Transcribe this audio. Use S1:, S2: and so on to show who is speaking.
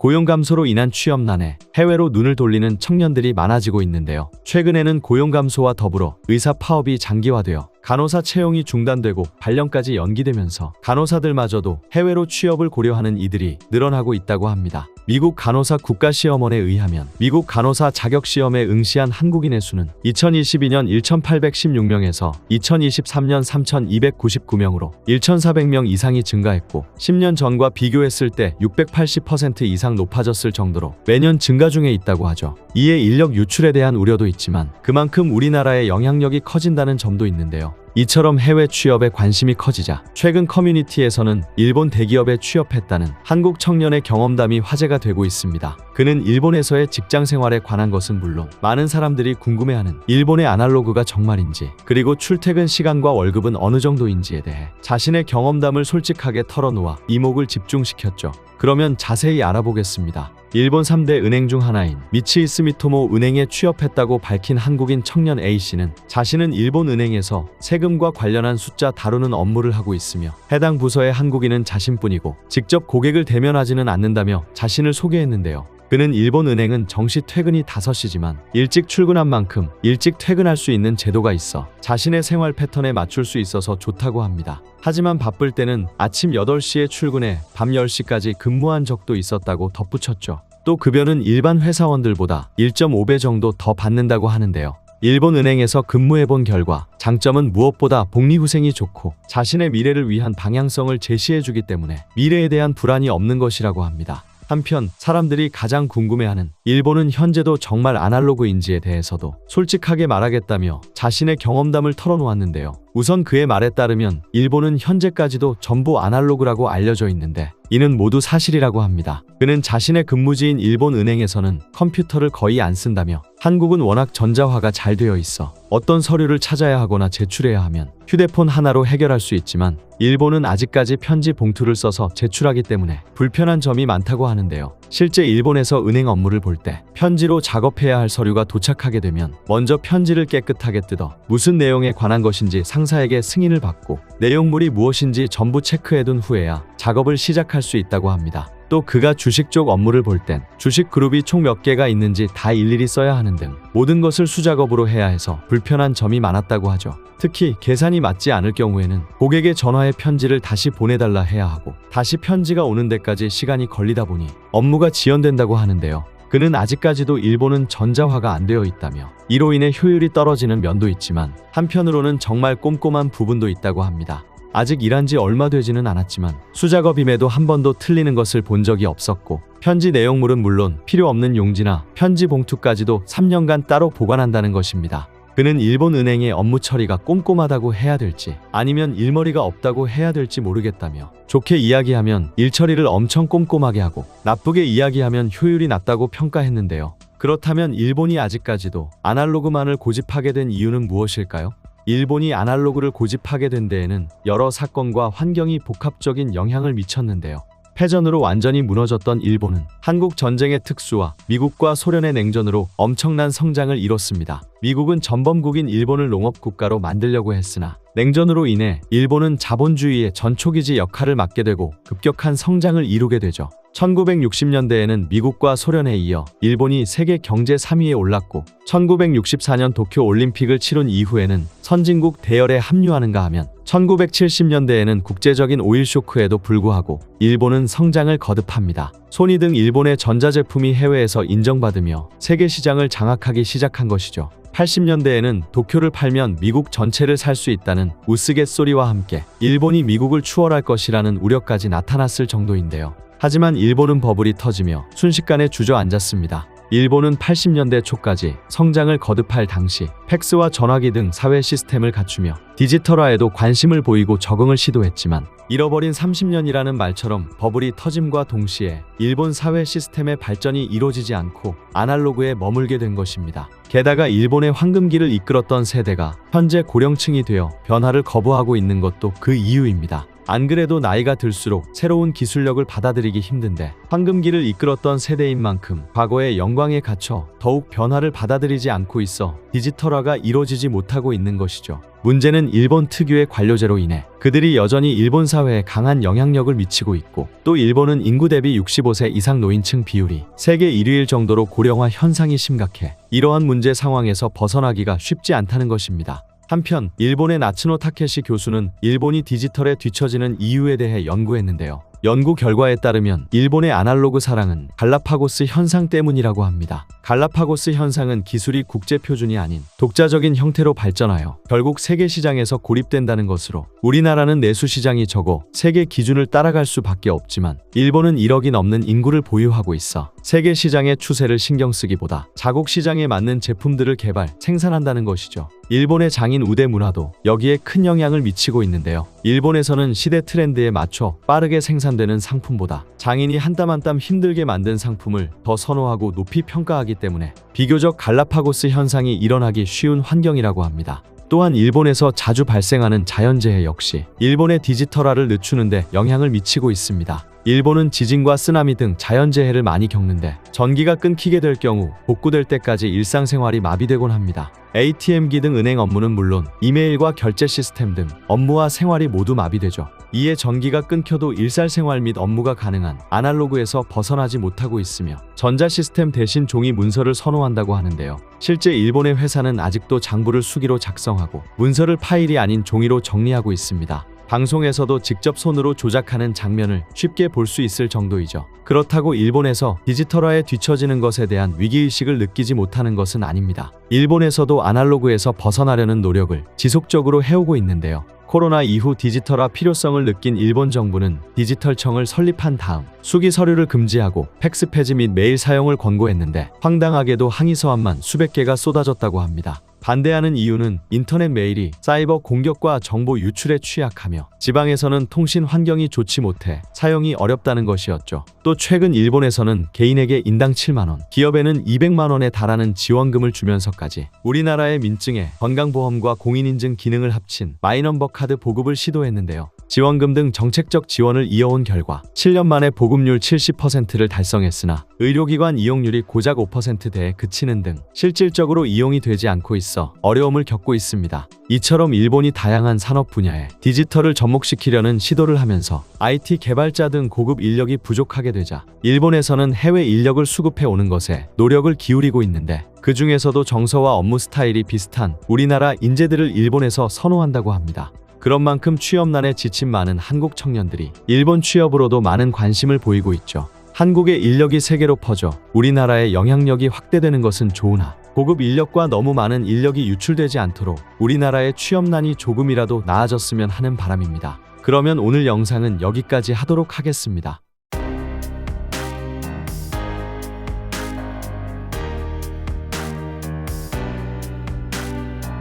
S1: 고용 감소로 인한 취업난에 해외로 눈을 돌리는 청년들이 많아지고 있는데요. 최근에는 고용 감소와 더불어 의사 파업이 장기화되어 간호사 채용이 중단되고 발령까지 연기되면서 간호사들마저도 해외로 취업을 고려하는 이들이 늘어나고 있다고 합니다. 미국 간호사 국가시험원에 의하면 미국 간호사 자격시험에 응시한 한국인의 수는 2022년 1,816명에서 2023년 3,299명으로 1,400명 이상이 증가했고 10년 전과 비교했을 때 680% 이상 높아졌을 정도로 매년 증가 중에 있다고 하죠. 이에 인력 유출에 대한 우려도 있지만 그만큼 우리나라의 영향력이 커진다는 점도 있는데요. 이처럼 해외 취업에 관심이 커지자 최근 커뮤니티에서는 일본 대기업에 취업했다는 한국 청년의 경험담이 화제가 되고 있습니다. 그는 일본에서의 직장 생활에 관한 것은 물론 많은 사람들이 궁금해하는 일본의 아날로그가 정말인지, 그리고 출퇴근 시간과 월급은 어느 정도인지에 대해 자신의 경험담을 솔직하게 털어놓아 이목을 집중시켰죠. 그러면 자세히 알아보겠습니다. 일본 3대 은행 중 하나인 미츠이스미토모 은행에 취업했다고 밝힌 한국인 청년 A씨는 자신은 일본 은행에서 세금과 관련한 숫자 다루는 업무를 하고 있으며 해당 부서의 한국인은 자신뿐이고 직접 고객을 대면하지는 않는다며 자신을 소개했는데요. 그는 일본 은행은 정시 퇴근이 5시지만 일찍 출근한 만큼 일찍 퇴근할 수 있는 제도가 있어 자신의 생활 패턴에 맞출 수 있어서 좋다고 합니다. 하지만 바쁠 때는 아침 8시에 출근해 밤 10시까지 근무한 적도 있었다고 덧붙였죠. 또 급여는 일반 회사원들보다 1.5배 정도 더 받는다고 하는데요. 일본 은행에서 근무해본 결과 장점은 무엇보다 복리후생이 좋고 자신의 미래를 위한 방향성을 제시해주기 때문에 미래에 대한 불안이 없는 것이라고 합니다. 한편 사람들이 가장 궁금해하는 일본은 현재도 정말 아날로그인지에 대해서도 솔직하게 말하겠다며 자신의 경험담을 털어놓았는데요. 우선 그의 말에 따르면 일본은 현재까지도 전부 아날로그라고 알려져 있는데 이는 모두 사실이라고 합니다. 그는 자신의 근무지인 일본 은행에서는 컴퓨터를 거의 안 쓴다며 한국은 워낙 전자화가 잘 되어 있어 어떤 서류를 찾아야 하거나 제출해야 하면 휴대폰 하나로 해결할 수 있지만 일본은 아직까지 편지 봉투를 써서 제출하기 때문에 불편한 점이 많다고 하는데요. 실제 일본에서 은행 업무를 볼 때 편지로 작업해야 할 서류가 도착하게 되면 먼저 편지를 깨끗하게 뜯어 무슨 내용에 관한 것인지 상사에게 승인을 받고 내용물이 무엇인지 전부 체크해둔 후에야 작업을 시작할 수 있다고 합니다. 또 그가 주식 쪽 업무를 볼 땐 주식 그룹이 총 몇 개가 있는지 다 일일이 써야 하는 등 모든 것을 수작업으로 해야 해서 불편한 점이 많았다고 하죠. 특히 계산이 맞지 않을 경우에는 고객의 전화에 편지를 다시 보내달라 해야 하고 다시 편지가 오는 데까지 시간이 걸리다 보니 업무가 지연된다고 하는데요. 그는 아직까지도 일본은 전자화가 안 되어 있다며 이로 인해 효율이 떨어지는 면도 있지만 한편으로는 정말 꼼꼼한 부분도 있다고 합니다. 아직 일한 지 얼마 되지는 않았지만 수작업임에도 한 번도 틀리는 것을 본 적이 없었고 편지 내용물은 물론 필요 없는 용지나 편지 봉투까지도 3년간 따로 보관한다는 것입니다. 그는 일본 은행의 업무 처리가 꼼꼼하다고 해야 될지 아니면 일머리가 없다고 해야 될지 모르겠다며 좋게 이야기하면 일 처리를 엄청 꼼꼼하게 하고 나쁘게 이야기하면 효율이 낮다고 평가했는데요. 그렇다면 일본이 아직까지도 아날로그만을 고집하게 된 이유는 무엇일까요? 일본이 아날로그를 고집하게 된 데에는 여러 사건과 환경이 복합적인 영향을 미쳤는데요. 패전으로 완전히 무너졌던 일본은 한국 전쟁의 특수와 미국과 소련의 냉전으로 엄청난 성장을 이뤘습니다. 미국은 전범국인 일본을 농업국가로 만들려고 했으나 냉전으로 인해 일본은 자본주의의 전초기지 역할을 맡게 되고 급격한 성장을 이루게 되죠. 1960년대에는 미국과 소련에 이어 일본이 세계 경제 3위에 올랐고 1964년 도쿄 올림픽을 치룬 이후에는 선진국 대열에 합류하는가 하면 1970년대에는 국제적인 오일 쇼크에도 불구하고 일본은 성장을 거듭합니다. 소니 등 일본의 전자제품이 해외에서 인정받으며 세계 시장을 장악하기 시작한 것이죠. 80년대에는 도쿄를 팔면 미국 전체를 살 수 있다는 우스갯소리와 함께 일본이 미국을 추월할 것이라는 우려까지 나타났을 정도인데요. 하지만 일본은 버블이 터지며 순식간에 주저앉았습니다. 일본은 80년대 초까지 성장을 거듭할 당시 팩스와 전화기 등 사회 시스템을 갖추며 디지털화에도 관심을 보이고 적응을 시도했지만 잃어버린 30년이라는 말처럼 버블이 터짐과 동시에 일본 사회 시스템의 발전이 이루어지지 않고 아날로그에 머물게 된 것입니다. 게다가 일본의 황금기를 이끌었던 세대가 현재 고령층이 되어 변화를 거부하고 있는 것도 그 이유입니다. 안 그래도 나이가 들수록 새로운 기술력을 받아들이기 힘든데 황금기를 이끌었던 세대인 만큼 과거의 영광에 갇혀 더욱 변화를 받아들이지 않고 있어 디지털화가 이루어지지 못하고 있는 것이죠. 문제는 일본 특유의 관료제로 인해 그들이 여전히 일본 사회에 강한 영향력을 미치고 있고, 또 일본은 인구 대비 65세 이상 노인층 비율이 세계 1위일 정도로 고령화 현상이 심각해 이러한 문제 상황에서 벗어나기가 쉽지 않다는 것입니다. 한편 일본의 나츠노 타케시 교수는 일본이 디지털에 뒤처지는 이유에 대해 연구했는데요. 연구 결과에 따르면 일본의 아날로그 사랑은 갈라파고스 현상 때문이라고 합니다. 갈라파고스 현상은 기술이 국제 표준이 아닌 독자적인 형태로 발전하여 결국 세계 시장에서 고립된다는 것으로, 우리나라는 내수 시장이 적어 세계 기준을 따라갈 수밖에 없지만 일본은 1억이 넘는 인구를 보유하고 있어 세계 시장의 추세를 신경 쓰기보다 자국 시장에 맞는 제품들을 개발, 생산한다는 것이죠. 일본의 장인 우대 문화도 여기에 큰 영향을 미치고 있는데요. 일본에서는 시대 트렌드에 맞춰 빠르게 생산되는 상품보다 장인이 한 땀 한 땀 힘들게 만든 상품을 더 선호하고 높이 평가하기 때문에 비교적 갈라파고스 현상이 일어나기 쉬운 환경이라고 합니다. 또한 일본에서 자주 발생하는 자연재해 역시 일본의 디지털화를 늦추는데 영향을 미치고 있습니다. 일본은 지진과 쓰나미 등 자연재해를 많이 겪는데 전기가 끊기게 될 경우 복구될 때까지 일상생활이 마비되곤 합니다. ATM기 등 은행 업무는 물론 이메일과 결제 시스템 등 업무와 생활이 모두 마비되죠. 이에 전기가 끊겨도 일상생활 및 업무가 가능한 아날로그에서 벗어나지 못하고 있으며 전자 시스템 대신 종이 문서를 선호한다고 하는데요. 실제 일본의 회사는 아직도 장부를 수기로 작성하고 문서를 파일이 아닌 종이로 정리하고 있습니다. 방송에서도 직접 손으로 조작하는 장면을 쉽게 볼 수 있을 정도이죠. 그렇다고 일본에서 디지털화에 뒤처지는 것에 대한 위기의식을 느끼지 못하는 것은 아닙니다. 일본에서도 아날로그에서 벗어나려는 노력을 지속적으로 해오고 있는데요. 코로나 이후 디지털화 필요성을 느낀 일본 정부는 디지털청을 설립한 다음 수기 서류를 금지하고 팩스 폐지 및 메일 사용을 권고했는데 황당하게도 항의서한만 수백 개가 쏟아졌다고 합니다. 반대하는 이유는 인터넷 메일이 사이버 공격과 정보 유출에 취약하며 지방에서는 통신 환경이 좋지 못해 사용이 어렵다는 것이었죠. 또 최근 일본에서는 개인에게 인당 7만원, 기업에는 200만원에 달하는 지원금을 주면서까지 우리나라의 민증에 건강보험과 공인인증 기능을 합친 마이넘버 카드 보급을 시도했는데요. 지원금 등 정책적 지원을 이어온 결과 7년 만에 보급률 70%를 달성했으나 의료기관 이용률이 고작 5%대에 그치는 등 실질적으로 이용이 되지 않고 있어 어려움을 겪고 있습니다. 이처럼 일본이 다양한 산업 분야에 디지털을 접목시키려는 시도를 하면서 IT 개발자 등 고급 인력이 부족하게 되자 일본에서는 해외 인력을 수급해 오는 것에 노력을 기울이고 있는데, 그 중에서도 정서와 업무 스타일이 비슷한 우리나라 인재들을 일본에서 선호한다고 합니다. 그런 만큼 취업난에 지친 많은 한국 청년들이 일본 취업으로도 많은 관심을 보이고 있죠. 한국의 인력이 세계로 퍼져 우리나라의 영향력이 확대되는 것은 좋으나 고급 인력과 너무 많은 인력이 유출되지 않도록 우리나라의 취업난이 조금이라도 나아졌으면 하는 바람입니다. 그러면 오늘 영상은 여기까지 하도록 하겠습니다.